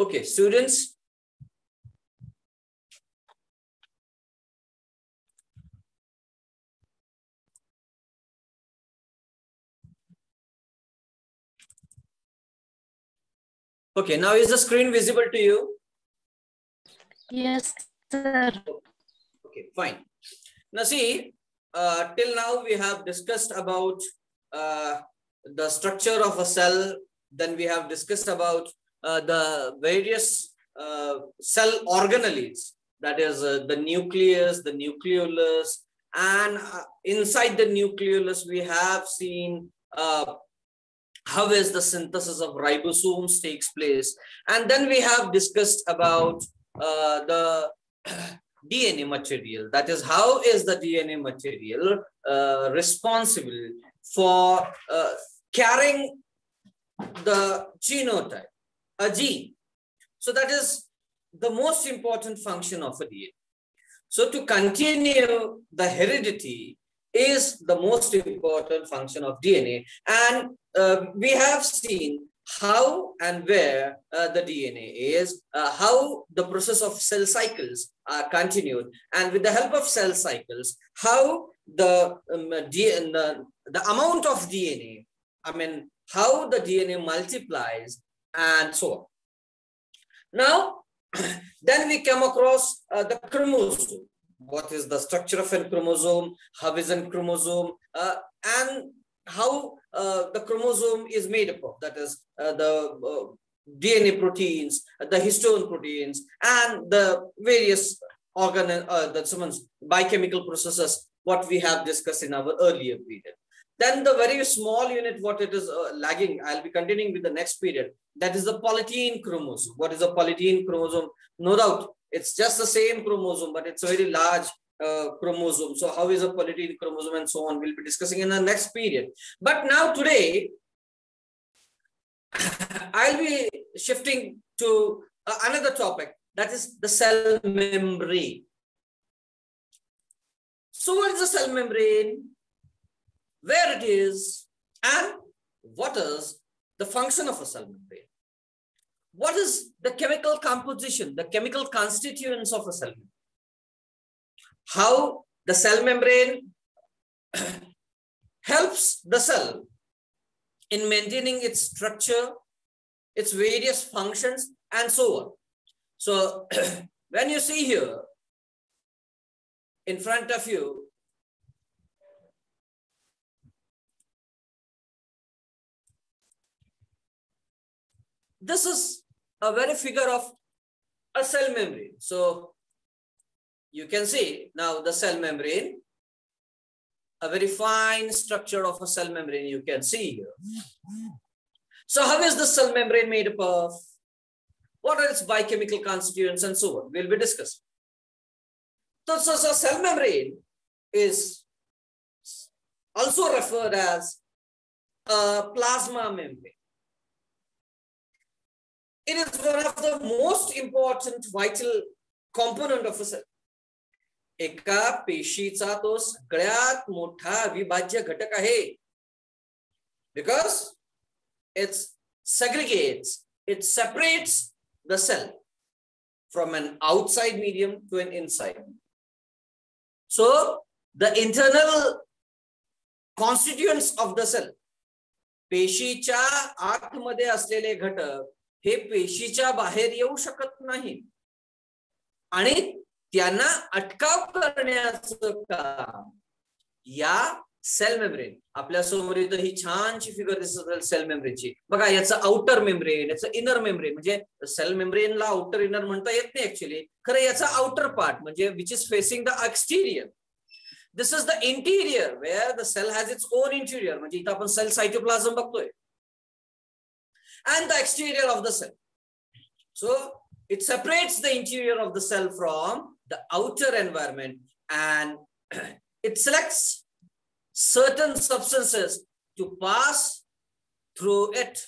Okay, students. Okay, now is the screen visible to you? Yes, sir. Okay, fine. Now see, till now we have discussed about the structure of a cell. Then we have discussed about the various cell organelles. That is the nucleus, the nucleolus, and inside the nucleolus we have seen how is the synthesis of ribosomes takes place. And then we have discussed about the DNA material. That is, how is the DNA material responsible for carrying the genotype, a gene. So that is the most important function of a DNA. So to continue the heredity is the most important function of DNA. And we have seen how and where the DNA is, how the process of cell cycles are continued, and with the help of cell cycles, how the amount of DNA, I mean, how the DNA multiplies and so on. Now, then we come across the chromosome. What is the structure of a chromosome? How is a chromosome? And how the chromosome is made up of. That is the DNA proteins, the histone proteins, and the various biochemical processes, what we have discussed in our earlier period. Then the very small unit, what it is lagging, I'll be continuing with the next period. That is the polytene chromosome. What is a polytene chromosome? No doubt, it's just the same chromosome, but it's a very large chromosome. So how is a polytene chromosome and so on, we'll be discussing in the next period. But now today, I'll be shifting to another topic, that is the cell membrane. So what is the cell membrane? Where it is, and what is the function of a cell membrane? What is the chemical composition, the chemical constituents of a cell membrane? How the cell membrane helps the cell in maintaining its structure, its various functions, and so on. So when you see here in front of you, this is a very figure of a cell membrane. So you can see now the cell membrane, a very fine structure of a cell membrane you can see here. So how is the cell membrane made up of? What are its biochemical constituents and so on? We'll be discussing. So cell membrane is also referred as a plasma membrane. It is one of the most important vital component of a cell. एका पेशीचा तो सगळ्यात मोठा अविभाज्य घटक आहे. Because it segregates, it separates the cell from an outside medium to an inside. So the internal constituents of the cell, पेशीच्या आतमध्ये असलेले घटक हे पेशीच्या बाहेर येऊ शकत नाही आणि त्यांना अटकाव करण्याचं काम या सेल मेम्ब्रेन. आपल्या समोर इथं ही छानशी फिगर दिसत असेल सेल मेम्ब्रेनची. बघा, याचं आउटर मेम्ब्रेन, याचं इनर मेम्ब्रेन. म्हणजे सेल मेम्ब्रेनला आउटर इनर म्हणता येत नाही ऍक्च्युअली. खरं याचा आउटर पार्ट म्हणजे which is facing the exterior. This is the interior where the cell has its own interior. म्हणजे इथं आपण सेल सायटोप्लाझम बघतोय. And the exterior of the cell. So it separates the interior of the cell from the outer environment, and it selects certain substances to pass through it.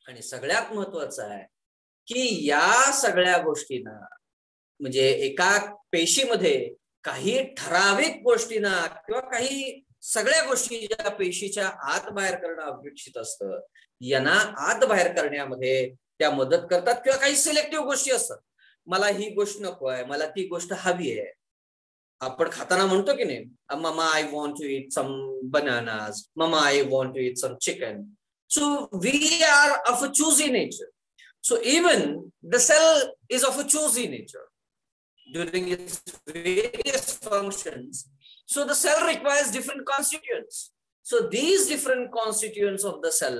आणि सगळ्यात महत्वाचं आहे की या सगळ्या गोष्टींना म्हणजे एका पेशीमध्ये काही ठराविक गोष्टींना किंवा काही सगळ्या गोष्टी ज्या पेशीच्या आत बाहेर करणं अपेक्षित असतं, यांना आत बाहेर करण्यामध्ये त्या मदत करतात, किंवा काही सिलेक्टिव्ह गोष्टी असतात. मला ही गोष्ट नको आहे, मला ती गोष्ट हवी आहे. आपण खाताना म्हणतो की नाही, mama I want to eat some bananas, mama I want to eat some chicken. So we are of a choosy nature. So even the cell is of a choosy nature during its various functions. So the cell requires different constituents. So these different constituents of the cell,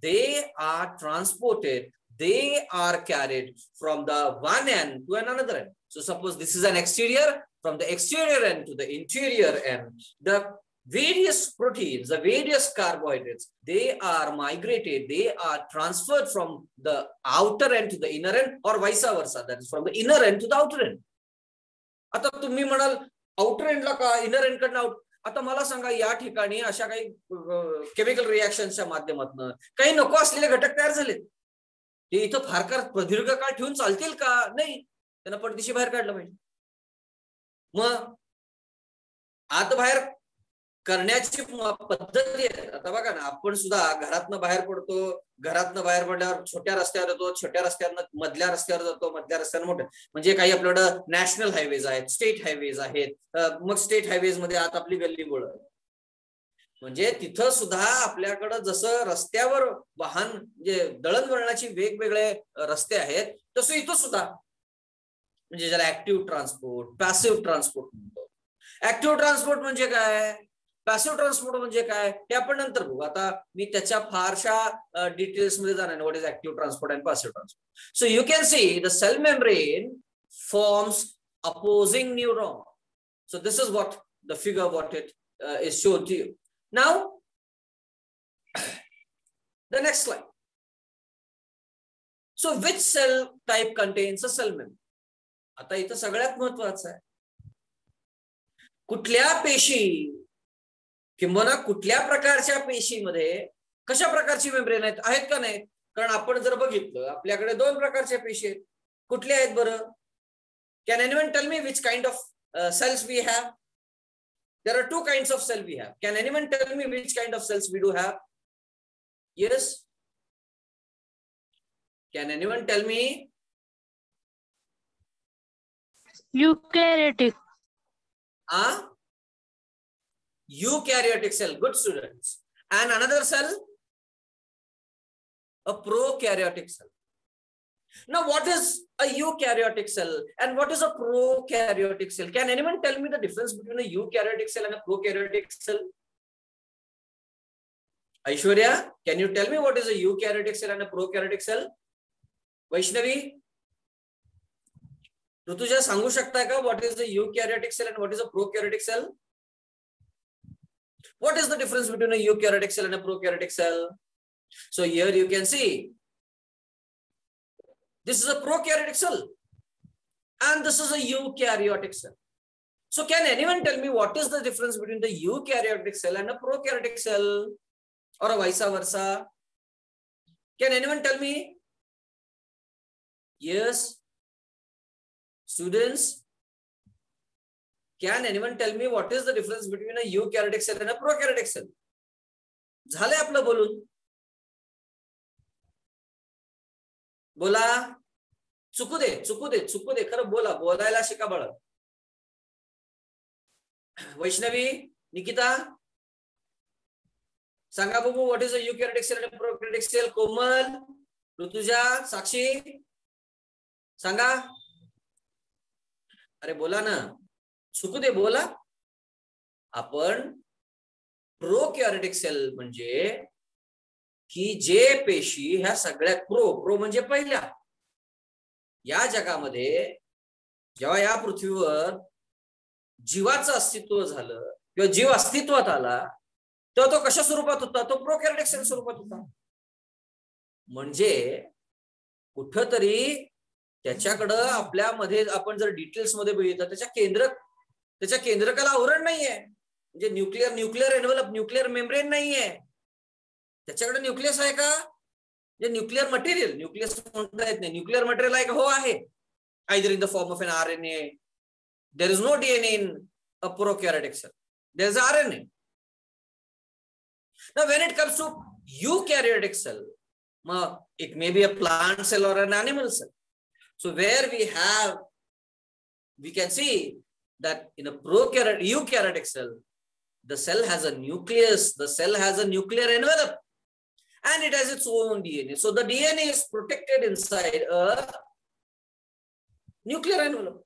they are transported, they are carried from the one end to another end. So suppose this is an exterior, from the exterior end to the interior end, the various proteins, the various carbohydrates, they are migrated, they are transferred from the outer end to the inner end, or vice versa, that is from the inner end to the outer end. आता तुम्ही म्हणाल outer एंडला का, inner end कडनं out. आता मला सांगा, या ठिकाणी अशा काही केमिकल रिएक्शनच्या माध्यमातून काही नको असलेले घटक तयार झाले, ते इथं फार प्रदीर्घ काळ ठेवून चालतील का? नाही, त्यांना पडदिशी बाहेर काढलं पाहिजे. मग आत बाहेर करण्याची पद्धती आहे. आता बघा ना, आपण सुद्धा घरातनं बाहेर पडतो, घरातनं बाहेर पडल्यावर छोट्या रस्त्यावर येतो, छोट्या रस्त्यावर मधल्या रस्त्यावर जातो, मधल्या रस्त्यावर मोठ्या, म्हणजे काही आपल्याकडे नॅशनल हायवेज आहेत, स्टेट हायवेज आहेत, मग स्टेट हायवेज मध्ये आत आपली गल्ली बोळ, म्हणजे तिथं सुद्धा आपल्याकडं जसं रस्त्यावर वाहन म्हणजे दळणवळणाची वेगवेगळे रस्ते आहेत, तसं इथं सुद्धा, म्हणजे ज्याला ऍक्टिव्ह ट्रान्सपोर्ट, पॅसिव्ह ट्रान्सपोर्ट म्हणतो. ऍक्टिव्ह ट्रान्सपोर्ट म्हणजे काय, पॅसिव्ह ट्रान्सपोर्ट म्हणजे काय, हे आपण नंतर बघू. आता मी त्याच्या फारशा डिटेल्स मध्ये जाणार नाही. What is active transport and passive transport. So you can see the cell membrane forms opposing neuron. So this is what the figure, what it is shown to you. Now the next slide. So which cell type contains a cell membrane? आता इथं सगळ्यात महत्वाचं आहे, कुठल्या पेशी किंवा कुठल्या प्रकारच्या पेशीमध्ये कशा प्रकारची मेम्ब्रेन आहेत का नाही. कारण आपण जर बघितलं, आपल्याकडे दोन प्रकारच्या पेशी आहेत. कुठल्या आहेत बरं? Can anyone tell me which kind of cells we have? There are two kinds of cell we have. Can anyone tell me which kind of cells we do have? Yes? Can anyone tell me? Eukaryotic. Eukaryotic cell. Good students. And another cell? A prokaryotic cell. Now, what is a eukaryotic cell and what is a prokaryotic cell? Can anyone tell me the difference between a eukaryotic cell and a prokaryotic cell? Aishwarya, can you tell me what is a eukaryotic cell and a prokaryotic cell? Vaishnavi, Rutuja सांगू शकता का what is the eukaryotic cell and what is a prokaryotic cell? What is the difference between a eukaryotic cell and a prokaryotic cell? So here you can see, this is a prokaryotic cell and this is a eukaryotic cell. So can anyone tell me what is the difference between the eukaryotic cell and a prokaryotic cell, or a vice versa? Can anyone tell me? Yes? Students, can anyone tell me what is the difference between a eukaryotic cell and a prokaryotic cell? झालंय आपलं बोलून. बोला, चुकू दे खरं बोला, बोलायला शिका बाळ. वैष्णवी, निकिता, सांगा बघू, what is a eukaryotic cell and a prokaryotic cell? कोमल, ऋतुजा, साक्षी, सांगा. अरे बोला ना, चुकू दे, बोला. आपण प्रोकॅरियोटिक सेल म्हणजे की जे पेशी ह्या सगळ्यात प्रो म्हणजे पहिल्या, या जगामध्ये जेव्हा या पृथ्वीवर जीवाचं अस्तित्व झालं किंवा जीव अस्तित्वात आला, तेव्हा तो कशा स्वरूपात होता? तो प्रोकॅरियोटिक सेल स्वरूपात होता. म्हणजे कुठंतरी त्याच्याकडं आपल्यामध्ये आपण जर डिटेल्स मध्ये बघितलं, त्याच्या केंद्रकाला आवरण नाहीये, म्हणजे न्यूक्लिअर एनव्हलप, न्यूक्लिअर मेम्ब्रेन नाहीये. त्याच्याकडे न्यूक्लियस आहे का? म्हणजे न्यूक्लिअर मटेरियल, न्यूक्लियस म्हणता येत नाही, न्यूक्लिअर मटेरियल आहे का? हो आहे. Either in the form of an RNA. There is no DNA in a prokaryotic cell, there is RNA. Now when it comes to eukaryotic cell, It may be a plant cell or an animal cell. So where we can see that in a eukaryotic cell, the cell has a nucleus, the cell has a nuclear envelope, and it has its own DNA. So the DNA is protected inside a nuclear envelope.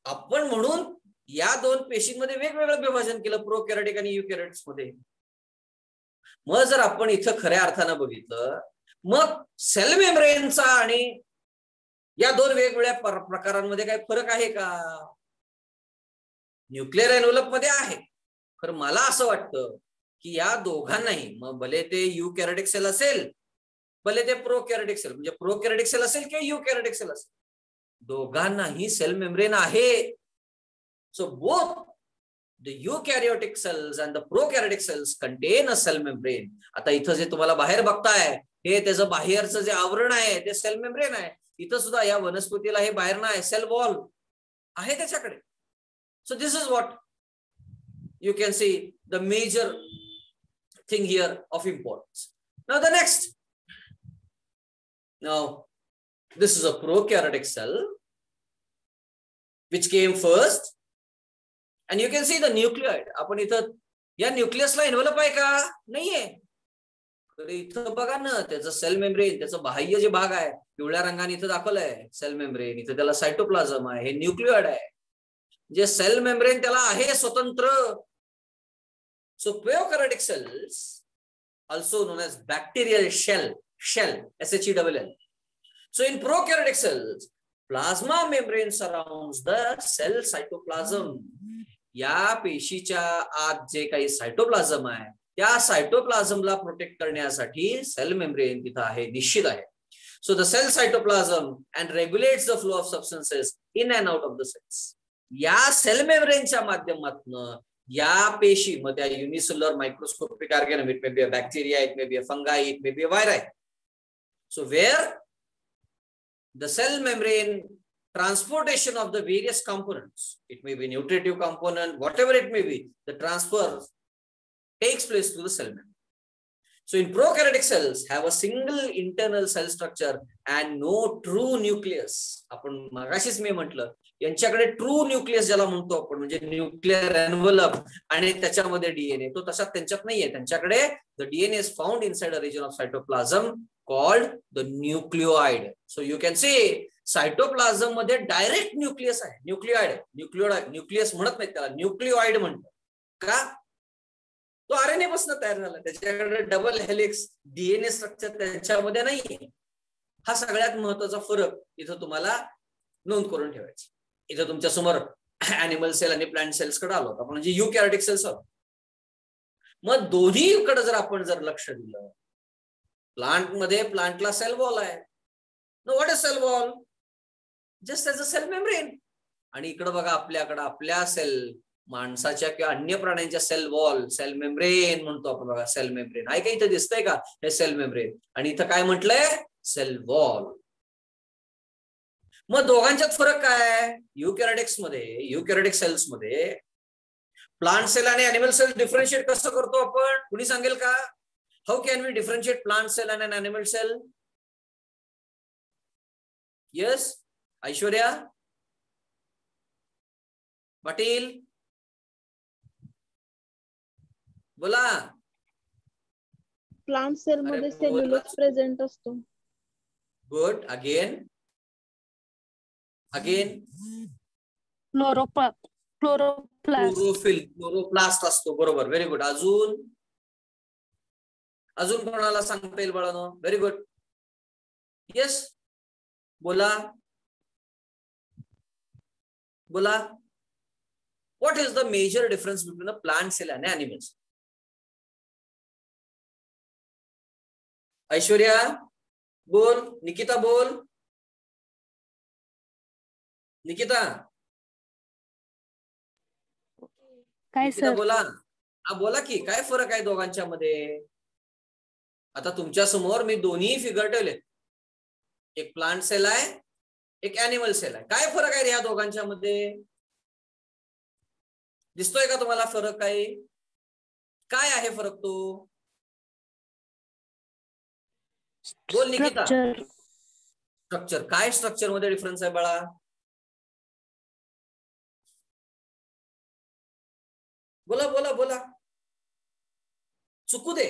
आपण म्हणून या दोन पेशींमध्ये वेगवेगळं विभाजन केलं, प्रोकॅरियोटिक आणि युकॅरियोटिक्स मध्ये. मग जर आपण इथं खऱ्या अर्थानं बघितलं, मग सेल मेम्ब्रेनचा आणि या दोन वेगवेगळ्या प्रकारांमध्ये काही फरक आहे का? न्यूक्लिअर एनव्हलप मध्ये आहे. खरं मला असं वाटतं की या दोघांनाही, मग भले ते युकॅरियोटिक सेल असेल, भले ते प्रोकॅरियोटिक सेल, म्हणजे प्रोकॅरियोटिक सेल असेल किंवा युकॅरियोटिक सेल असेल, दोघांनाही सेल मेम्ब्रेन आहे. So both the eukaryotic cells and the prokaryotic cells contain a cell membrane. आता इथं जे तुम्हाला बाहेर बघताय, हे त्याचं बाहेरचं जे आवरण आहे ते सेल मेम्ब्रेन आहे. इथं सुद्धा या वनस्पतीला हे बाहेर नाही, सेल वॉल आहे त्याच्याकडे. So this is what you can see the major thing here of importance. Now the next. Now this is a prokaryotic cell which came first. And you can see the nucleoid. आपण इथं या न्यूक्लियसला envelope आहे का? नाहीये. तर इथं बघा ना, त्याचं सेल मेम्ब्रेन, त्याचं बाह्य जे भाग आहे पिवळ्या रंगाने इथं दाखवलंय सेल मेम्ब्रेन. इथं त्याला सायटोप्लाझम आहे, हे न्यूक्लिओइड आहे. जे सेल मेम्ब्रेन त्याला आहे स्वतंत्र. So prokaryotic cells also known as bacterial shell SHELL. So in prokaryotic cells, plasma membrane surrounds the cell cytoplasm. या पेशीच्या आत जे काही सायटोप्लाझम आहे त्या सायटोप्लाझमला प्रोटेक्ट करण्यासाठी सेल मेम्ब्रेन तिथं आहे, निश्चित आहे. So the cell cytoplasm and regulates the flow of substances in and out of the cells. या सेल मेम्ब्रेनच्या माध्यमातून या पेशी, मग त्या unicellular microscopic organism, it may be a bacteria, it may be a fungi, it may be a virai. So where the cell membrane transportation of the various components, it may be nutritive component, whatever it may be, the transfer takes place through the cell membrane. So in prokaryotic cells have a single internal cell structure and no true nucleus. आपण मगाशीच मी म्हटलं, यांच्याकडे true nucleus ज्याला म्हणतो आपण, म्हणजे nuclear envelope आणि त्याच्यामध्ये डीएनए, तो तसा त्यांच्यात नाहीये. त्यांच्याकडे the DNA is found inside a reason of cytoplasm called the nucleoid. So you can say cytoplasm मध्ये डायरेक्ट न्यूक्लियस आहे, न्यूक्लियस म्हणत नाही त्याला, न्यूक्लिओइड म्हणतो. का? तो आरएनए पासून तयार झाला, त्याच्याकडे डबल हेलिक्स डीएनए स्ट्रक्चर त्याच्यामध्ये नाहीये. हा सगळ्यात महत्वाचा फरक इथं तुम्हाला नोंद करून ठेवायचा. इथं तुमच्या समोर ऍनिमल सेल आणि प्लांट सेल्स कडे आलो आपण, म्हणजे युकॅरियोटिक सेल्स आहोत. मग दोन्हीकडे जर आपण लक्ष दिलं, प्लांट मध्ये प्लांटला सेल वॉल आहे. No what is cell wall? Just as a cell membrane. आणि इकडे बघा आपल्याकडे आपल्या सेल, माणसाच्या किंवा अन्य प्राण्यांच्या सेल वॉल, सेल मेम्ब्रेन म्हणतो आपण. बघा सेल मेम्ब्रेन आहे का, इथं दिसतंय का हे सेल मेम्ब्रेन, आणि इथं काय म्हटलंय, सेल वॉल. मग दोघांच्यात फरक काय? युकॅरियोटिक सेल्स मध्ये प्लांट सेल आणि एनिमल सेल डिफरन्शिएट कसं करतो आपण? कुणी सांगेल का? How can we differentiate plant cell and an animal cell? Yes, Aishwarya, Patil, बोला. प्लांट सेल मध्ये सेल्युलोज प्रेझेंट असतो. गुड. अगेन क्लोरोप्लास्ट असतो. बरोबर, व्हेरी गुड. अजून कोणाला सांगता येईल बाळांनो? Very good. येस, बोला. What is the major difference between a plant cell and animal cell? Aishwarya बोल, निकिता बोल. निकिता काय सर? बोला. बोला की काय फरक आहे दोघांच्या मध्ये? आता तुमच्या समोर मी दोन्ही फिगर ठेवले, एक प्लांट सेल आहे, एक एनिमल सेल आहे. काय फरक आहे या दोघांच्या मध्ये? दिसतोय का तुम्हाला फरक? काय आहे फरक तो? बोल निकिता. स्ट्रक्चर. काय स्ट्रक्चर मध्ये डिफरन्स आहे बाळा? बोला बोला बोला. चुकू दे,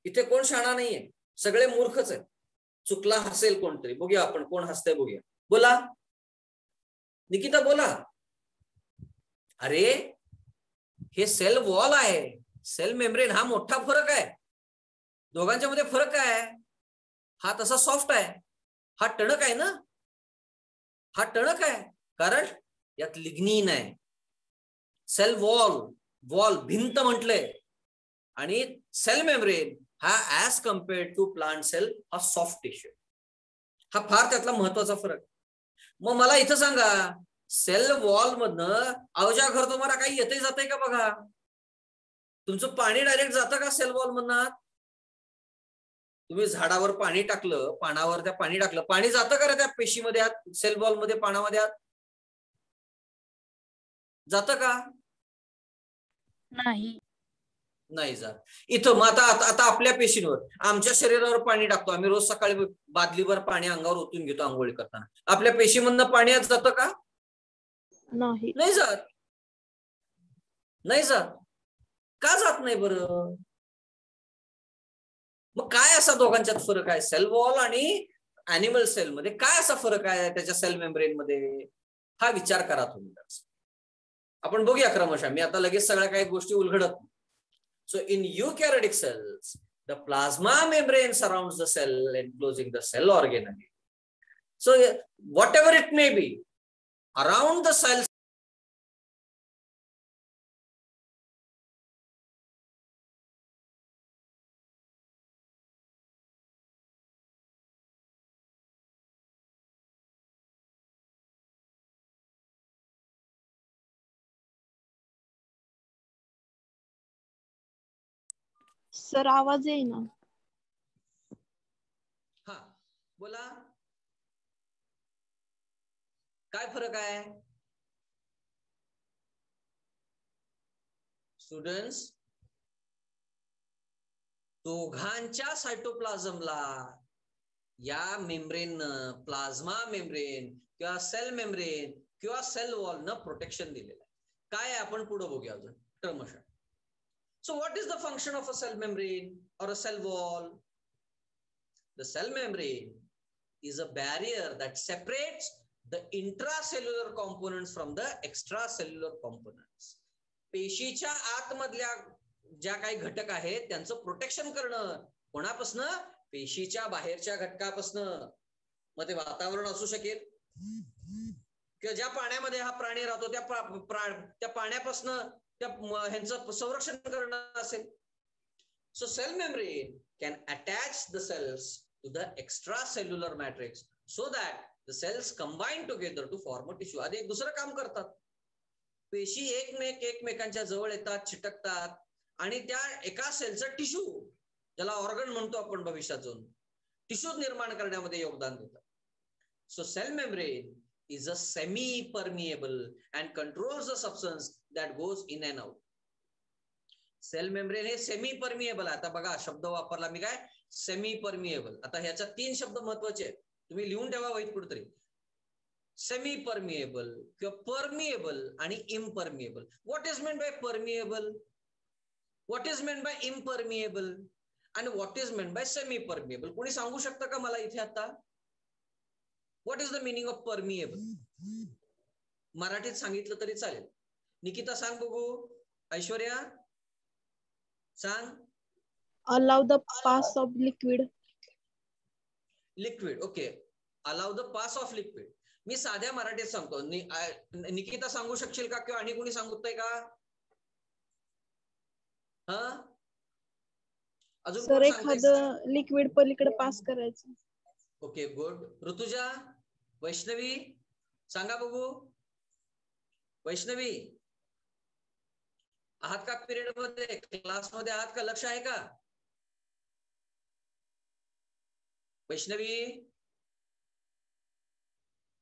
इथे कोण शाणा नाहीये, सगळे मूर्खच आहे. चुकला हसेल कोणतरी, बघूया आपण कोण हसतंय बघूया. बोला निकिता बोला. अरे हे सेल वॉल आहे, सेल मेम्ब्रेन. हा मोठा फरक आहे, दोघांच्या मध्ये फरक आहे. हा तसा सॉफ्ट आहे, हा टणक आहे ना. हा टणक आहे कारण यात लिग्निन आहे. सेल वॉल, वॉल भिंत म्हटलंय, आणि सेल मेम्ब्रेन हा as compared to plant cell हा सॉफ्ट टिश्यू. हा फार त्यातला महत्वाचा फरक. मग मला इथं सांगा, सेल वॉल मधनं अवजा घर तुम्हाला काही येते जाते का? बघा, तुमचं पाणी डायरेक्ट जातं का सेल वॉल मधनं? तुम्ही झाडावर पाणी टाकलं, पानावर त्या पाणी टाकलं, पाणी जातं का रे त्या पेशीमध्ये आत, सेल वॉल मध्ये, पानामध्ये आत जातं का? नाही, नाही जात. इथं मग आता आपल्या पेशींवर, आमच्या शरीरावर पाणी टाकतो आम्ही रोज सकाळी, बादलीभर पाणी अंगावर ओतून घेतो आंघोळी करताना. आपल्या पेशीमधनं पाणी आत जातं का? नाही, नाही जात. नाही जात. का जात नाही बरं? मग काय असा दोघांच्यात फरक आहे? सेल वॉल आणि अॅनिमल सेल मध्ये काय असा फरक आहे त्याच्या सेल मेम्ब्रेन मध्ये? हा विचार करा तुम्ही. आपण बघूया क्रमशः. मी आता लगेच सगळ्या काही गोष्टी उलगडत. So in eukaryotic cells, the plasma membrane surrounds the cell, enclosing the cell organelle. So whatever it may be, around the cell, sir आवाज येईना. हा बोला, काय फरक आहे स्टुडंट्स? दोघांच्या सायटोप्लाझमला या मेम्ब्रेन, प्लाझ्मा मेम्ब्रेन किंवा सेल मेम्ब्रेन किंवा सेल वॉल न प्रोटेक्शन दिलेलं आहे. काय आपण पुढे बघूया अजून क्रमशः. So what is the function of a cell membrane or a cell wall? The cell membrane is a barrier that separates the intracellular components from the extracellular components. पेशीच्या आतमधल्या ज्या काही घटक आहेत त्यांचं प्रोटेक्शन करणं. कोणापासून? पेशीच्या बाहेरच्या घटकापासून. मग ते वातावरण असू शकेल किंवा ज्या पाण्यामध्ये हा प्राणी राहतो त्या पाण्यापासून त्या ह्यांचं संरक्षण करणं असेल. So cell membrane can attach the cells to the extracellular matrix so that the cells combine together to form a tissue. आधी एक दुसरं काम करतात. पेशी एकमेकांच्या जवळ येतात, चिटकतात आणि त्या एका सेलचं टिश्यू, ज्याला ऑर्गन म्हणतो आपण भविष्यात जाऊन, टिश्यू निर्माण करण्यामध्ये योगदान देतात. So cell membrane is a semi-permeable and controls the substance that goes in and out. Cell membrane हे सेमी परमिएबल. आता बघा शब्द वापरला मी, काय सेमी परमिएबल. आता ह्याच्यात 3 शब्द महत्वाचे आहेत, तुम्ही लिहून ठेवा वहीत कुठेतरी. सेमी परमिएबल किंवा परमिएबल आणि impermeable. What is meant by permeable, what is meant by impermeable आणि what is meant by semi permeable? कोणी सांगू शकतं का मला इथे आता? What is the meaning of permeable? मराठीत सांगितलं तरी चालेल. निकिता सांग बघू. ऐश्वर्या सांग. Allow the pass of liquid. Liquid, okay. Allow the pass of liquid. मी साध्या मराठीत सांगतो. निकिता सांगू शकशील का किंवा आणि कोणी सांगतोय का? हा अजून सर एखादं लिक्विड पलीकडे पास करायचं. Okay good. ऋतुजा, वैष्णवी सांगा बघू. वैष्णवी आहात का पिरियड मध्ये, क्लास मध्ये आहात का? लक्ष आहे का Vaishnavi?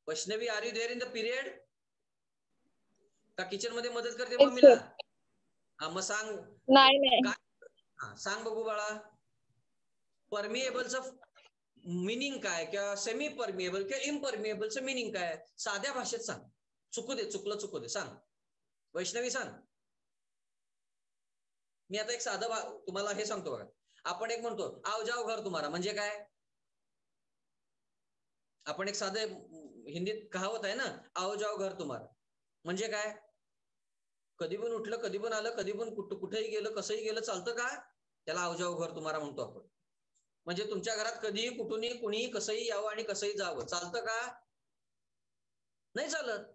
Vaishnavi are you there in the period? का किचन मध्ये मदत करते मम्मीला? हा मग सांग. नाही सांग बघू बाळा. परमिएबलचं मिनिंग काय किंवा सेमी परमिएबल किंवा इम्परमिएबलचं मिनिंग काय साध्या भाषेत सांग. चुकू दे, चुकू दे, सांग. वैष्णवी सांग. मी आता एक साधं तुम्हाला हे सांगतो बघा. आपण एक म्हणतो आओ जाओ घर तुम्हारा म्हणजे काय. आपण एक साधं हिंदीत कहावत आहे ना, आओ जाओ घर तुम्हारा म्हणजे काय. कधी पण उठलं, कधी पण आलं, कधी पण कुठेही गेलं, कसंही गेलं चालतं का. त्याला आओ जाओ घर तुम्हारा म्हणतो आपण. म्हणजे तुमच्या घरात कधीही कुठूनही कुणीही कसंही यावं आणि कसंही जावं चालतं का. नाही चालत.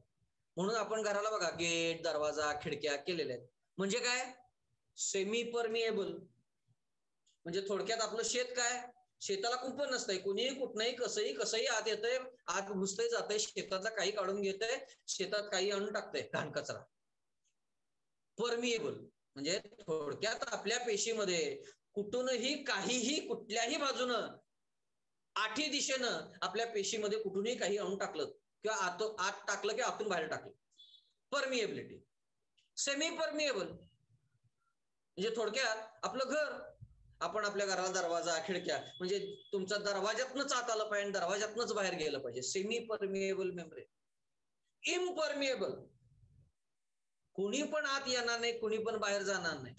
म्हणून आपण घराला बघा गेट, दरवाजा, खिडक्या केलेल्या आहेत. म्हणजे काय सेमी परमिएबल. म्हणजे थोडक्यात आपलं शेत काय, शेताला कुंपण नसतंय. कुणीही कुठनंही कसंही आत येतंय, आत घुसतंय, जातंय, शेतातला काही काढून घेतंय, शेतात काही आणून टाकतंय घाण कचरा. परमिएबल म्हणजे थोडक्यात आपल्या पेशीमध्ये कुठूनही काहीही कुठल्याही बाजूनं आठी दिशेनं आपल्या पेशीमध्ये कुठूनही काही आणून टाकलं किंवा आत टाकलं की आतून बाहेर टाकलं. परमिएबिलिटी. सेमी परमिएबल म्हणजे थोडक्यात आपलं घर. आपण आपल्या घराला दरवाजा, खिडक्या म्हणजे तुमचा दरवाजातनच आत आलं पाहिजे, दरवाजातनच बाहेर गेलं पाहिजे. Semi permeable membrane. इम्परमिएबल कुणी पण आत येणार नाही, कुणी पण बाहेर जाणार नाही.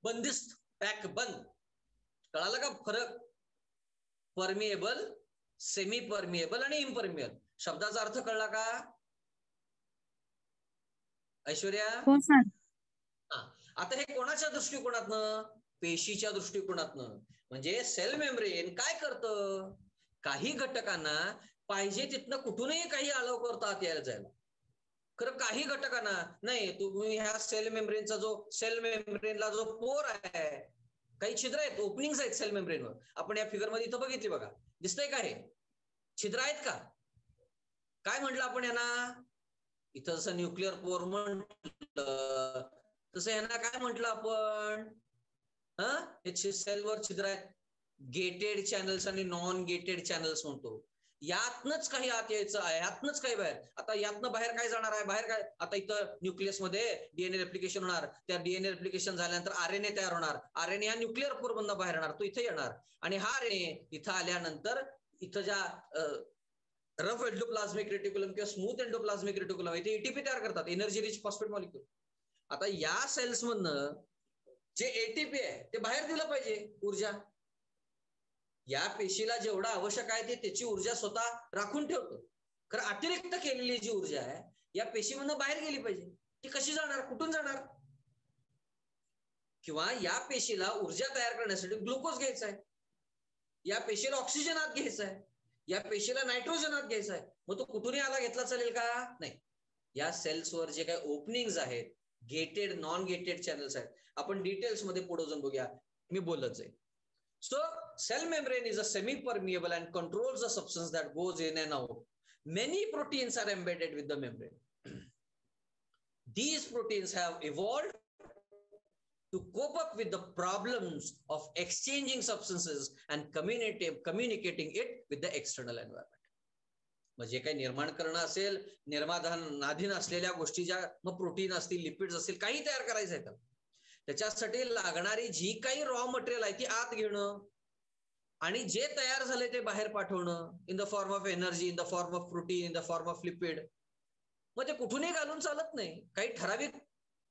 बंदिस्त, पॅक, बंद. कळालं का फरक. परमिएबल, सेमी परमिएबल आणि इम्परमिएबल. शब्दाचा अर्थ कळला का ऐश्वर्या. हो सर. आता हे कोणाच्या दृष्टिकोनातनं, पेशीच्या दृष्टिकोनातनं. म्हणजे सेल मेम्ब्रेन काय करतं, काही घटकांना पाहिजे तिथनं कुठूनही काही अलाव करतं आत यायला जायला. खरं काही घटकांना नाही. तुम्ही ह्या सेल मेम्ब्रेनचा सेल मेम्ब्रेनला जो पोर आहे, काही छिद्र आहेत, ओपनिंग्स आहेत सेल मेम्ब्रेनवर. आपण या फिगर मध्ये इथं बघितली बघा, दिसतंय का हे छिद्र आहेत का. काय म्हटलं आपण यांना, इथं जसं न्यूक्लिअर पोर म्हटलं तसं यांना काय म्हटलं आपण, हे सेलवर छिद्र आहेत. गेटेड चॅनल्स आणि नॉन गेटेड चॅनल्स म्हणतो. यातनच काही आत यायचं आहे, यातनच काही बाहेर. आता यातनं बाहेर काय जाणार आहे, बाहेर काय, आता इथं न्यूक्लियस मध्ये डीएनए रेप्लिकेशन होणार. त्या डीएनए रेप्लिकेशन झाल्यानंतर आरएनए तयार होणार. आरएनए हा न्यूक्लिअर पोर मधनं बाहेर येणार, तो इथे येणार. आणि हा आरएनए इथं आल्यानंतर इथं ज्या रफ एंडोप्लाझ्मिक रेटिक्युलम किंवा स्मूथ एंडोप्लाझ्मिक रेटिक्युलम इथे एटीपी तयार करतात, एनर्जी रिच फॉस्फेट मॉलिक्यूल. आता या सेल्स मधनं जे एटीपी आहे ते बाहेर दिलं पाहिजे ऊर्जा. या पेशीला जेवढं आवश्यक आहे ते त्याची ऊर्जा स्वतः राखून ठेवतो. खरं अतिरिक्त केलेली जी ऊर्जा आहे या पेशीमधनं बाहेर गेली पाहिजे. ती कशी जाणार, कुठून जाणार. किंवा या पेशीला ऊर्जा तयार करण्यासाठी ग्लुकोज घ्यायचा आहे, या पेशीला ऑक्सिजन आत घ्यायचा आहे, या पेशीला नायट्रोजन आत घ्यायचा आहे. मग तो कुठूनही आला घेतला चालेल का, नाही. या सेल्सवर जे काही ओपनिंग्स आहेत, गेटेड, नॉन गेटेड चॅनल्स आहेत, आपण डिटेल्स मध्ये पुढे जाऊन बघूया, मी बोलत जाईल. So cell membrane is a semi-permeable and controls the substance that goes in and out. Many proteins are embedded with the membrane. These proteins have evolved to cope up with the problems of exchanging substances and communicating it with the external environment. म्हणजे काही निर्माण करणं असेल, निर्माणाधीन असलेल्या गोष्टी ज्या मग प्रोटीन असतील, लिपिड्स असतील, काही तयार करायचं आहे का, त्याच्यासाठी लागणारी जी काही रॉ मटेरियल आहे ती आत घेणं आणि जे तयार झाले ते बाहेर पाठवणं in the form of energy, in the form of protein, in the form of lipid. मग ते कुठूनही घालून चालत नाही. काही ठराविक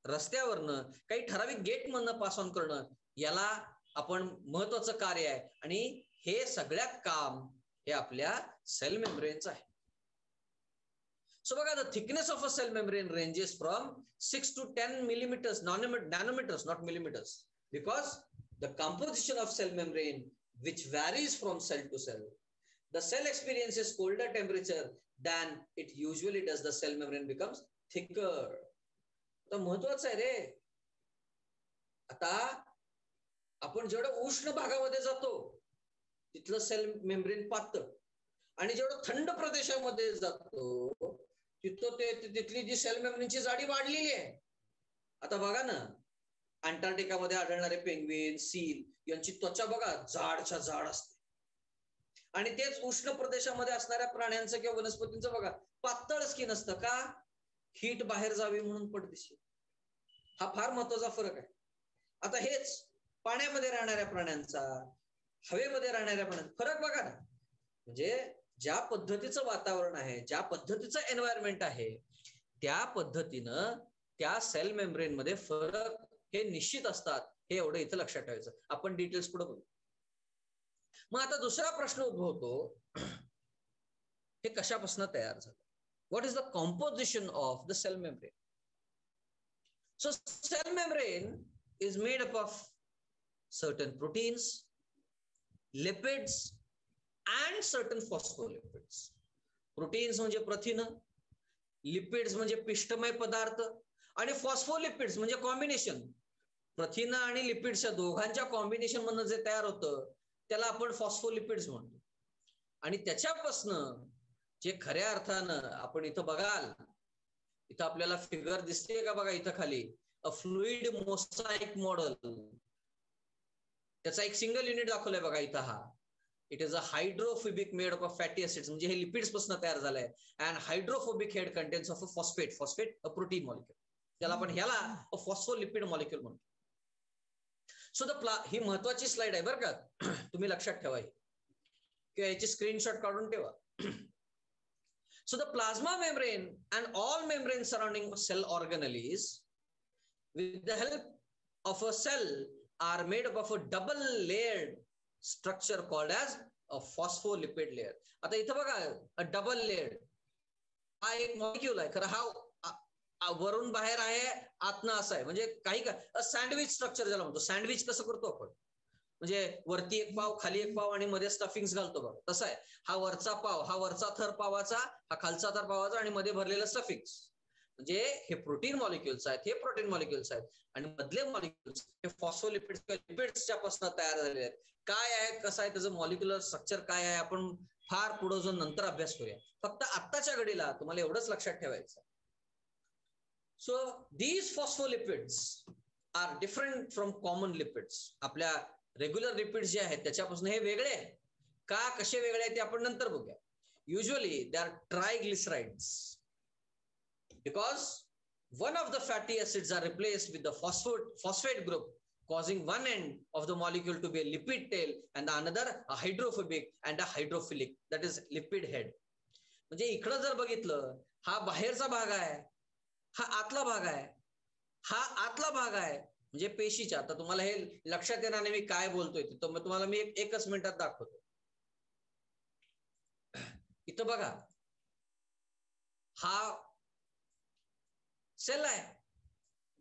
रस्त्यावरनं, काही ठराविक गेटमधनं पास ऑन करणं, याला आपण महत्वाचं कार्य आहे. आणि हे सगळ्यात काम हे आपल्या सेल मेम्ब्रेनचं आहे. So the thickness of a cell membrane ranges from 6 to 10 millimeters, nanometers, not millimeters, because the composition of cell membrane which varies from cell to cell. The cell experiences colder temperature than it usually does. The cell membrane becomes thicker. तर महत्वाचं आहे रे. आता आपण जेवढं उष्ण भागामध्ये जातो तिथलं सेल मेम्ब्रेन पातळ, आणि जेवढं थंड प्रदेशामध्ये जातो तिथली जी सेल मेम्ब्रेनची जाडी वाढलेली आहे. आता बघा ना, अंटार्क्टिकामध्ये आढळणारे पेंग्विन, सील यांची त्वचा बघा जाडच्या जाड असते. आणि तेच उष्ण प्रदेशामध्ये असणाऱ्या प्राण्यांचं किंवा वनस्पतींचं बघा पातळ स्किन असतं. का, हीट बाहेर जावी म्हणून पडदेशी. हा फार महत्वाचा फरक आहे. आता हेच पाण्यामध्ये राहणाऱ्या प्राण्यांचा हवेमध्ये राहणाऱ्या प्राण्यांत फरक बघा ना. म्हणजे ज्या पद्धतीचं वातावरण आहे, ज्या पद्धतीचं एन्व्हायरमेंट आहे, त्या पद्धतीनं त्या सेल मेम्ब्रेन मध्ये फरक हे निश्चित असतात. हे एवढं इथं लक्षात ठेवायचं. आपण डिटेल्स पुढे बघू. मग आता दुसरा प्रश्न उद्भवतो, हे कशापासून तयार झालं? What is the composition of the cell membrane? So cell membrane is made up of certain proteins, lipids and certain phospholipids. Proteins म्हणजे प्रथिन, लिपिड्स म्हणजे पिष्टमय पदार्थ, आणि फॉस्फोलिपिड्स म्हणजे कॉम्बिनेशन. प्रथिन आणि लिपिड्सच्या दोघांच्या कॉम्बिनेशन मधून जे तयार होतं त्याला आपण फॉस्फोलिपिड्स म्हणतो. आणि त्याच्यापासनं जे खऱ्या अर्थानं आपण इथं बघाल, इथं आपल्याला फिगर दिसते का बघा इथं खाली, अ फ्लुइड मोसाइक मॉडेल. त्याचा एक सिंगल युनिट दाखवलाय बघा इथं. हा it is a hydrophobic made up of fatty acids, म्हणजे हे लिपिड्स पासून तयार झालंय. And hydrophobic head contains of a phosphate a protein molecule. त्याला आपण ह्याला अ फॉस्फोलिपिड मॉलिक्युल म्हणतो. सो ही महत्वाची स्लाइड आहे बरं का, तुम्ही लक्षात ठेवा किंवा याची स्क्रीनशॉट काढून ठेवा. So the plasma membrane and all membrane surrounding cell organelles with the help of a cell are made up of a double layered structure called as a phospholipid layer. आता इथं बघा, अ डबल लेयर, हा एक molecule आहे खरं, हा वरून बाहेर आहे, आतनं असं आहे. म्हणजे काही का सँडविच स्ट्रक्चर ज्याला म्हणतो. सँडविच कसं करतो आपण, म्हणजे वरती एक पाव, खाली एक पाव आणि मध्ये स्टफिंग्स घालतो बघा, तसं आहे. हा वरचा पाव, हा वरचा थर पावाचा, हा खालचा थर पावाचा, आणि मध्ये भरलेलं स्टफिंग्स. म्हणजे हे प्रोटीन मॉलिक्युल्स आहेत, हे प्रोटीन मॉलिक्युल्स आहेत, आणि मधले मॉलिक्युल्स हे फॉस्फोलिपिड्स किंवा लिपिड्सच्या पासून तयार झालेले आहेत. काय आहे, कसं आहे, त्याचं मॉलिक्युलर स्ट्रक्चर काय आहे, आपण फार पुढे जाऊन नंतर अभ्यास करूया. फक्त आत्ताच्या घडीला तुम्हाला एवढंच लक्षात ठेवायचं. So these phospholipids are different from common lipids. आपल्या रेग्युलर लिपिड्स जे आहेत त्याच्यापासून हे वेगळे आहेत. का, कसे वेगळे आहेत ते आपण नंतर बघूया. Usually they are triglycerides because one of the fatty acids are replaced with the phosphate group, causing one end of the molecule to be a lipid tail and the another a hydrophobic and a hydrophilic, that is lipid head. म्हणजे इकडं जर बघितलं, हा बाहेरचा भाग आहे, हा आतला भाग आहे, हा आतला भाग आहे, म्हणजे पेशीच्या. आता तुम्हाला हे लक्षात येणार नाही मी काय बोलतोय ते, तर तुम्हाला मी एकच मिनिटात दाखवतो. इथं बघा, हा सेल आहे.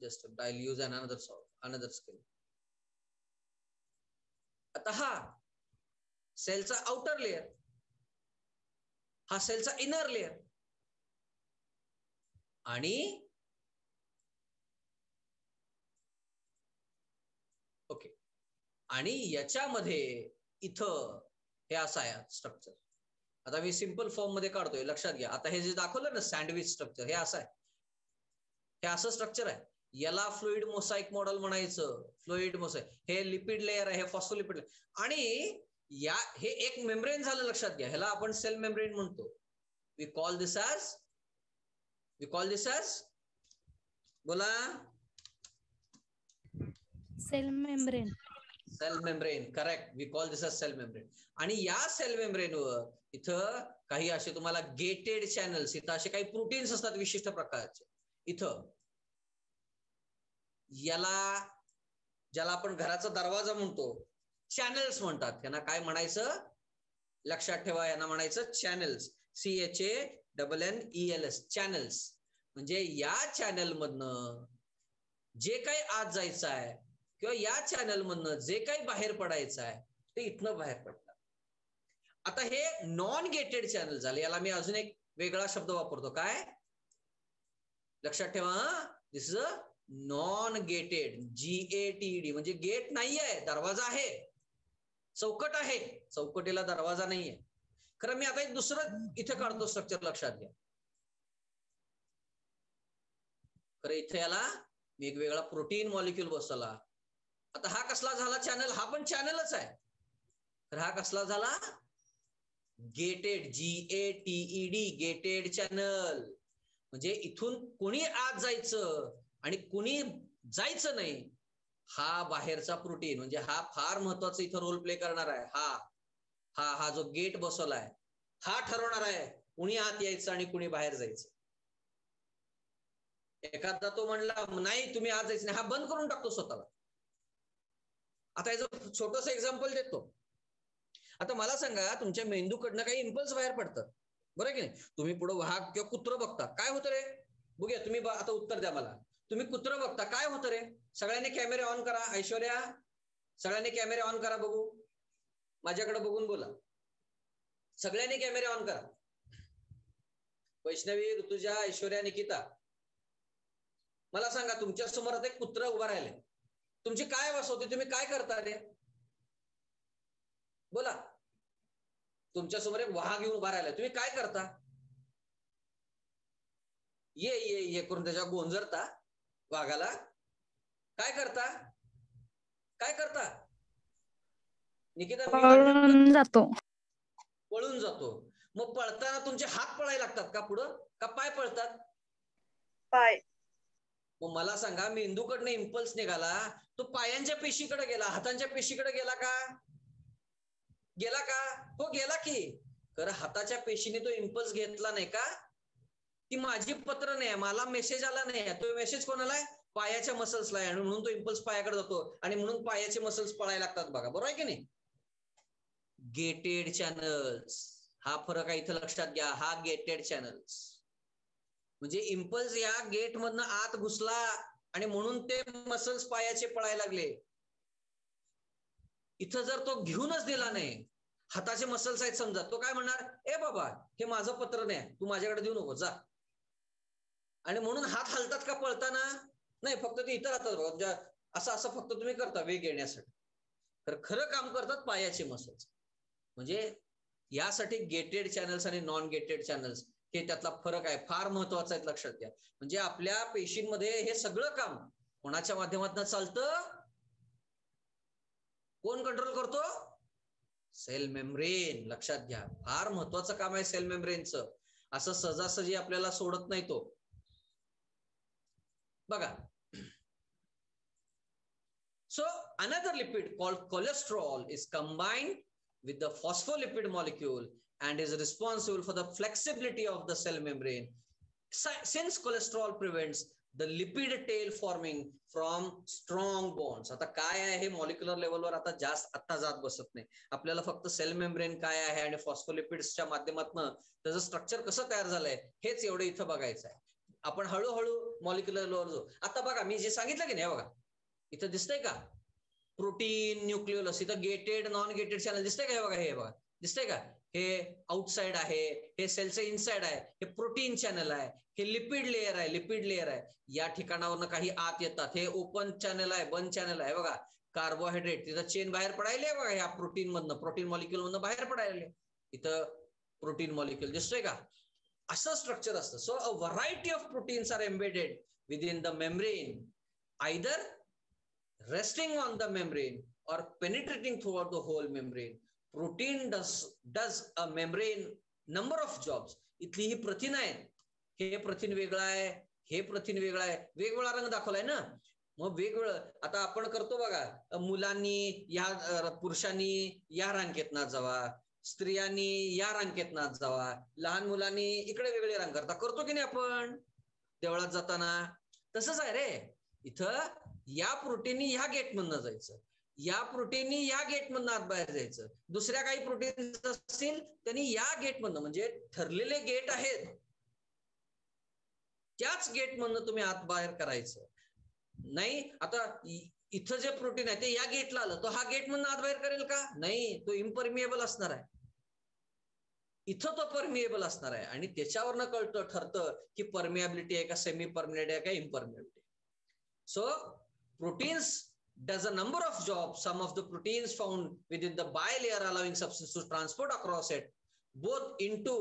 Just I'll use another scale. आता हा सेलचा आउटर लेयर, हा सेलचा इनर लेयर, आणि ओके, आणि याच्यामध्ये इथं हे असं आहे स्ट्रक्चर. आता मी सिंपल फॉर्म मध्ये काढतोय, लक्षात घ्या. आता हे जे दाखवलं ना सँडविच स्ट्रक्चर, हे असं आहे, हे असं स्ट्रक्चर आहे. याला फ्लुइड मोसाइक मॉडेल म्हणायचं. फ्लुइड मोसाइक, हे लिपिड लेयर आहे, हे फॉस्फोलिपिड लेयर, आणि या हे एक मेम्ब्रेन झालं, लक्षात घ्या. ह्याला आपण सेल मेम्ब्रेन म्हणतो. वी कॉल दिस as बोला, cell membrane. Cell membrane, correct. We call this as cell membrane. आणि या सेल मेम्ब्रेनवर इथं काही असे तुम्हाला गेटेड चॅनल्स, इथं असे काही प्रोटीन्स असतात विशिष्ट प्रकारचे. इथं याला, ज्याला आपण घराचा दरवाजा म्हणतो, चॅनल्स म्हणतात. त्यांना काय म्हणायचं, लक्षात ठेवा, यांना म्हणायचं चॅनल्स. CHANNELS, channels. म्हणजे या चॅनल मधनं जे काही आत जायचं आहे किंवा या चॅनल मधनं जे काही बाहेर पडायचं आहे ते इथनं बाहेर पडतं. आता हे नॉन गेटेड चॅनल झाले. याला मी अजून एक वेगळा शब्द वापरतो. काय, लक्षात ठेवा, this is a non gated, GATED. म्हणजे गेट नाहीये, दरवाजा आहे, चौकट आहे, चौकटीला दरवाजा नाहीये. खरं मी आता एक दुसरं इथे काढतो स्ट्रक्चर, लक्षात घ्या. खरं इथे याला मी एक वेगळा प्रोटीन मॉलिक्यूल बसवला. आता हा कसला झाला चॅनल, हा पण चॅनलच आहे. तर हा कसला झाला, गेटेड, GATED, गेटेड चॅनल. म्हणजे इथून कोणी आत जायचं आणि कोणी जायचं नाही हा बाहेरचा प्रोटीन, म्हणजे हा फार महत्वाचा इथं रोल प्ले करणार आहे. हा जो गेट बसवलाय हा ठरवणार आहे कुणी आत यायचं आणि कुणी बाहेर जायचं. एखादा तो म्हणला नाही तुम्ही आत जायचं नाही, हा बंद करून टाकतो स्वतःला. आता याचं छोटस एक्झाम्पल देतो. आता मला सांगा, तुमच्या मेंदूकडनं काही इम्पल्स बाहेर पडतात, बरं की नाही? तुम्ही पुढे वाघ किंवा कुत्र बघता, काय होतं रे? बघूया, तुम्ही आता उत्तर द्या मला. तुम्ही कुत्र बघता, काय होतं रे? सगळ्यांनी कॅमेरे ऑन करा. ऐश्वर्या, सगळ्यांनी कॅमेरे ऑन करा, बघू, माझ्याकडे बघून बोला. सगळ्यांनी कॅमेरे ऑन करा. वैष्णवी, ऋतुजा, ऐश्वर्या, निकिता, मला सांगा, तुमच्या समोर आता एक कुत्र उभा राहिले, तुमची काय वास होते? तुम्ही काय करता रे? बोला. तुमच्या समोर एक वाघ घेऊन उभा राहिला, तुम्ही काय करता? ये ये ये करून त्याच्या गोंजरता वाघाला? काय करता? काय करता निकिता? पळून जातो. पळून जातो. मग पळताना तुमचे हात पळायला लागतात का पुढं, का पाय पळतात? पाय. मग मला सांगा, मेंदूकडनं इम्पल्स निघाला, तो पायांच्या पेशीकडे गेला, हातांच्या पेशीकडे गेला का? गेला का? हो गेला की. खरं हाताच्या पेशीने तो इम्पल्स घेतला नाही का? ती माझी पत्र नाही, मला मेसेज आला नाही, तो मेसेज कोणाला आहे? पायाच्या मसल्सला आहे, आणि म्हणून तो इम्पल्स पायाकडे जातो, आणि म्हणून पायाचे मसल्स पळायला लागतात. बघा, बरोबर आहे की नाही? गेटेड चॅनल्स, हा फरक आहे इथं लक्षात घ्या. हा गेटेड चॅनल्स म्हणजे इम्पल्स या गेट मधनं आत घुसला आणि म्हणून ते मसल्स पायाचे पळायला लागले. इथं जर तो घेऊनच दिला नाही, हाताचे मसल्स आहेत समजा, तो काय म्हणणार? ए बाबा, हे माझं पत्र नाही, तू माझ्याकडे देऊ नको, जा. आणि म्हणून हात हलतात का पळताना? नाही, फक्त ते इथं राहतात, असं असं फक्त तुम्ही करता वेग येण्यासाठी. तर खरं काम करतात पायाचे मसल्स. म्हणजे यासाठी गेटेड चॅनल्स आणि नॉन गेटेड चॅनल्स हे त्यातला फरक आहे, फार महत्वाचा आहे, लक्षात घ्या. म्हणजे आपल्या पेशींमध्ये हे सगळं काम कोणाच्या माध्यमातून चालतं? कोण कंट्रोल करतो? Cell membrane. लक्षात घ्या, फार महत्वाचं काम आहे सेल मेम्ब्रेनचं. असं सहजासहजी आपल्याला सोडत नाही तो. बघा, so another lipid called cholesterol is combined with the phospholipid molecule and is responsible for the flexibility of the cell membrane. Since cholesterol prevents the lipid tail forming from strong bonds. आता काय आहे हे molecular लेवलवर आता जास्त आता जात बसत नाही, आपल्याला फक्त सेल मेम्ब्रेन काय आहे आणि फॉस्फोलिपिड्सच्या माध्यमातून त्याचं स्ट्रक्चर कसं तयार झालंय हेच एवढं इथं बघायचं आहे. आपण हळूहळू मॉलिक्युलर लेवलवर जाऊ. आता बघा, मी जे सांगितलं की नाही, बघा इथं दिसतंय का? प्रोटीन, न्यूक्लियोलस, इथं गेटेड नॉन गेटेड चॅनल दिसतंय का? हे बघा, हे बघा, दिसतंय का? हे आउटसाइड आहे, हे सेलचं इनसाइड आहे, हे प्रोटीन चॅनल आहे, हे लिपिड लेअर आहे, लिपिड लेअर आहे. या ठिकाणावरनं काही आत येतात, हे ओपन चॅनल आहे, बंद चॅनल आहे. बघा, कार्बोहायड्रेट, तिथं चेन बाहेर पडायले बघा, ह्या प्रोटीन मधनं, प्रोटीन मॉलिक्युल मधनं बाहेर पडायले, इथं प्रोटीन मॉलिक्युल दिसतोय का? असं स्ट्रक्चर असतं. So a variety of proteins are embedded within the membrane, either resting on the membrane or penetrating throughout the whole membrane. Protein does a membrane number of jobs. इथली ही प्रथिन आहे, हे प्रथिन वेगळं आहे, हे प्रथिन वेगळं आहे, वेगवेगळा रंग दाखवलाय ना. मग वेगवेगळं आता आपण करतो बघा, मुलांनी या पुरुषांनी या रांगेतनं जावा, स्त्रियांनी या रांगेतनं जावा, लहान मुलांनी इकडे वेगळे रांग करतो की नाही आपण देवळात जाताना? तसंच आहे रे, इथं या प्रोटीननी ह्या गेट मधनं जायचं, या प्रोटीननी या गेट मधनं आत बाहेर जायचं, दुसऱ्या काही प्रोटीन असतील त्यांनी या गेट मधनं, म्हणजे ठरलेले गेट आहेत, त्याच गेट मधनं तुम्ही आत बाहेर करायचं नाही. आता इथं जे प्रोटीन आहे ते या गेटला आलं, तो हा गेट मधनं आत बाहेर करेल का? नाही, तो इम्परमिएबल असणार आहे. इथं तो परमिएबल असणार आहे, आणि त्याच्यावरनं कळतं ठरतं की परमिएबिलिटी आहे का, सेमी परमिएबिलिटी आहे का, इम्परमिएबिलिटी. So proteins does a number of jobs. Some of the proteins found within the bilayer allowing substance to transport across it, both into,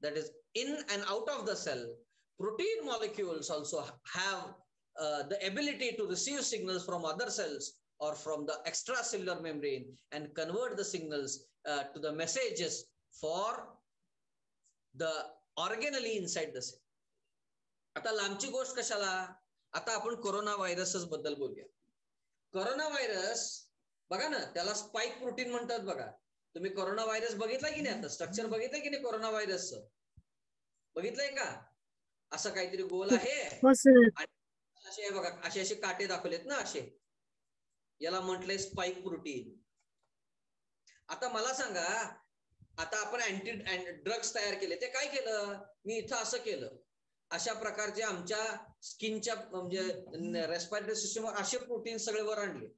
that is in and out of the cell. Protein molecules also have the ability to receive signals from other cells or from the extracellular membrane and convert the signals to the messages for the organelle inside the cell. आता लांबची गोष्ट कशाला, आता आपण corona व्हायरसच बद्दल बोलूया. Corona virus बघा ना, त्याला स्पाइक प्रोटीन म्हणतात बघा. तुम्ही कोरोना व्हायरस बघितला की नाही? आता स्ट्रक्चर बघितलंय की नाही कोरोना व्हायरसचं? बघितलंय का? असं काहीतरी गोल आहे आणि असे बघा, असे असे काटे दाखवलेत ना असे, याला म्हटलंय स्पाइक प्रोटीन. आता मला सांगा, आता आपण अँटी ड्रग्स तयार केले, ते काय केलं? मी इथं असं केलं, अशा प्रकारचे आमच्या स्किनच्या म्हणजे रेस्पिरेटरी सिस्टमवर असे प्रोटीन सगळे वर आणले,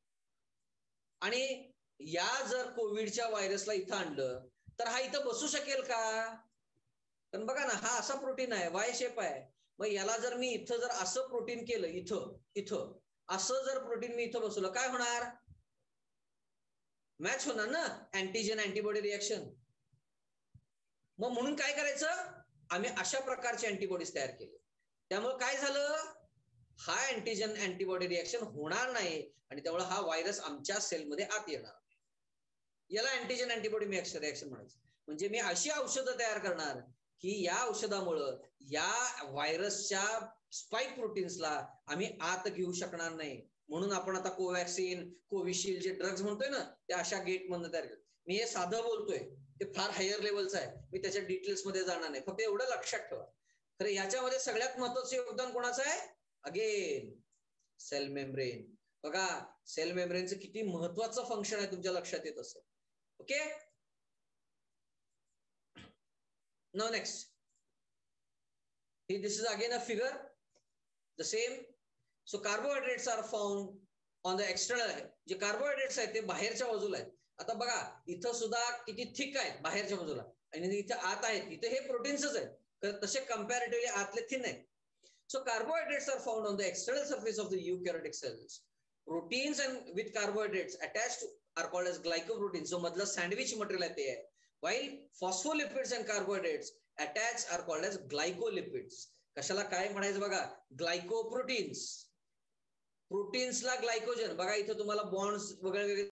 आणि या जर कोविडच्या व्हायरसला इथं आणलं तर हा इथं बसू शकेल का? पण बघा ना, हा असा प्रोटीन आहे, वाय शेप आहे. मग याला जर मी इथं जर असं प्रोटीन केलं, इथं असं जर प्रोटीन मी इथं बसवलं, काय होणार? मॅच होणार ना, अँटीजन अँटीबॉडी रिएक्शन. मग म्हणून काय करायचं, आम्ही अशा प्रकारचे अँटीबॉडीज तयार केले. त्यामुळे काय झालं, हा अँटीजन अँटीबॉडी रिएक्शन होणार नाही आणि त्यामुळे हा व्हायरस आमच्या सेलमध्ये आत येणार. याला अँटीजन अँटीबॉडी रिएक्शन म्हणायचं. म्हणजे मी अशी औषधं तयार करणार की या औषधामुळं या व्हायरसच्या स्पाइक प्रोटीन्सला आम्ही आत घेऊ शकणार नाही. म्हणून आपण आता कोवॅक्सिन, कोविशिल्ड जे ड्रग्ज म्हणतोय ना, ते अशा गेट मधून तयार करतो. मी हे साधं बोलतोय, ते फार हायर लेवलचं आहे, मी त्याच्या डिटेल्स मध्ये जाणार नाही, फक्त एवढं लक्षात ठेवा. तर याच्यामध्ये सगळ्यात महत्वाचं योगदान कोणाचं आहे? Again cell membrane. बघा, सेल मेम्ब्रेनचं किती महत्वाचं फंक्शन आहे तुमच्या लक्षात येत असेल. Okay, now next, this is again a figure, the same. So carbohydrates are found on the external. जे कार्बोहायड्रेट्स आहेत ते बाहेरच्या बाजूला आहेत. आता बघा, इथं सुद्धा किती थिक आहेत बाहेरच्या बाजूला, आणि इथं आत आहेत, इथं हे प्रोटीन्सच आहेत, तर तसे कंपॅरेटिव्हली आतले थिन आहेत. So carbohydrates are found on the external surface of the eukaryotic cells. Proteins and with carbohydrates attached are called as glycoproteins. So मधलं सँडविच मटेरियल आहे ते आहे. While phospholipids and carbohydrates attached are called as glycolipids. कशाला काय म्हणायचं बघा, glycoproteins. प्रोटीन्सला glycogen. बघा इथं तुम्हाला बॉन्ड्स वगैरे